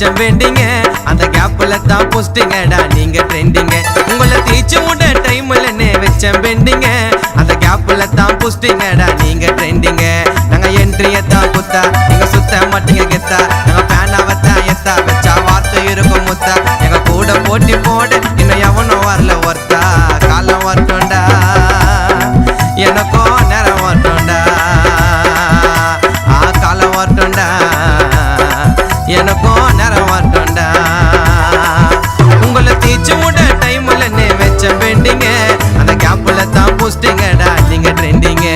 வச்ச வேண்டிங்க அந்த கேப்ல தான் போஸ்டிங்கடா நீங்க ட்ரெண்டிங்க உங்களை தீச்சு விட டைம்ல வச்ச வேண்டிங்க அந்த கேப்ல தான் போஸ்டிங்கடா நீங்க ட்ரெண்டிங்க நாங்க என்ட்ரிய தான் குத்தா நீங்க சுத்த மாட்டீங்க கெத்தா நாங்க பேனாவை தான் எத்தா வச்சா வார்த்தை இருக்கும் முத்தா எங்க கூட போட்டி போடு இன்னும் எவனும் வரல ஒருத்தா காலம் வரட்டும்டா எனக்கும் நேரம் வரட்டும்டா காலம் வரட்டும்டா எனக்கும் நேரம் வரட்டும்டா உங்களை தீச்சு விட டைம்ல வச்ச வேண்டிங்க அந்த கேப்ல தான் போஸ்டிங்கடா நீங்க ட்ரெண்டிங்க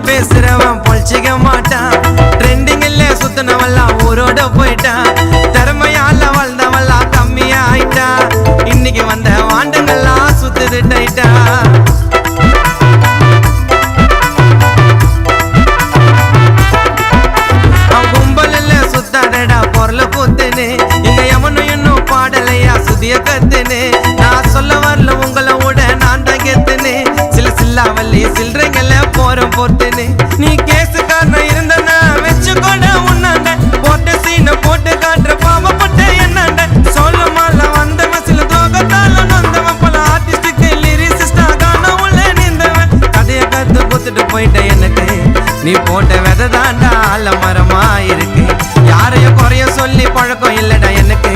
பேசுறவன் பொழிச்சிக்க மாட்டான் ட்ரெண்டிங்ல சுத்தினவெல்லாம் ஊரோட போயிட்டான் திறமையால வளர்ந்தவெல்லாம் கம்மியா ஆயிட்டா இன்னைக்கு வந்த வாண்டங்கள்லாம் சுத்துது டைட்டா கும்பலில் சுத்தாடா பொருளை கூத்துன்னு இங்க எவனும் இன்னும் பாடலையா சுதிய கத்துன்னு நான் சொல்ல வரல உங்களை விட நான் தான் கெத்துன்னு சில்லாவல்லி சில்றங்கல்ல போறோம் போட்டுன்னு நீ கேசுக்காரன் இருந்தனா வச்சு கூட உன்னாண்ட போட்டு சீனை போட்டு காட்டுற பாவப்பட்ட என்னாண்ட சொல்லுமால வந்தவன் சில தோகத்தால நொந்தவன் பல ஆர்டிஸ்டுக்கு லிரிசிஸ்டா காண உள்ள நீந்தவன் கதைய கத்து கொடுத்துட்டு போயிட்ட எனக்கு நீ போட்ட விதை தாண்டா ஆல மரமா இருக்கு யாரையும் குறைய சொல்லி பழக்கம் இல்லடா எனக்கு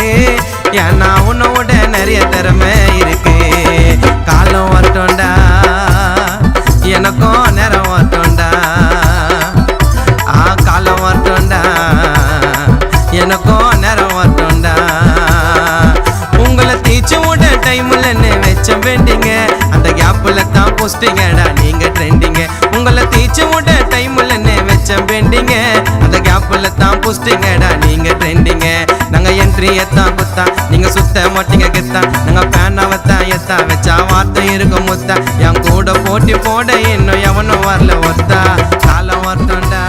ஏன்னா உன்னோட நிறைய திறமை இருக்கு காலம் வரட்டும்டா எனக்கும் நேரம் வரட்டும்டா காலம் வரட்டும்டா எனக்கும் நேரம் வரட்டும்டா உங்களை தீச்சு விட டைம்ல வச்ச வேண்டிங்க அந்த கேப்ல தான் போஸ்டிங்கடா நீங்க ட்ரெண்டிங்க உங்களை தீச்சு விட டைம்ல வச்ச வேண்டிங்க அந்த கேப்ல தான் போஸ்டிங்கடா நீங்க ட்ரெண்டிங்க நாங்க என்ட்ரிய தான் குத்தா நீங்க சுத்த மாட்டீங்க கெத்தா நாங்க பேனாவை தான் எத்தா வச்சா வார்த்தை இருக்கும் முத்தா என் கூட போட்டி போட இன்னும் எவனும் வரல ஒத்தா காலம் வரட்டும்டா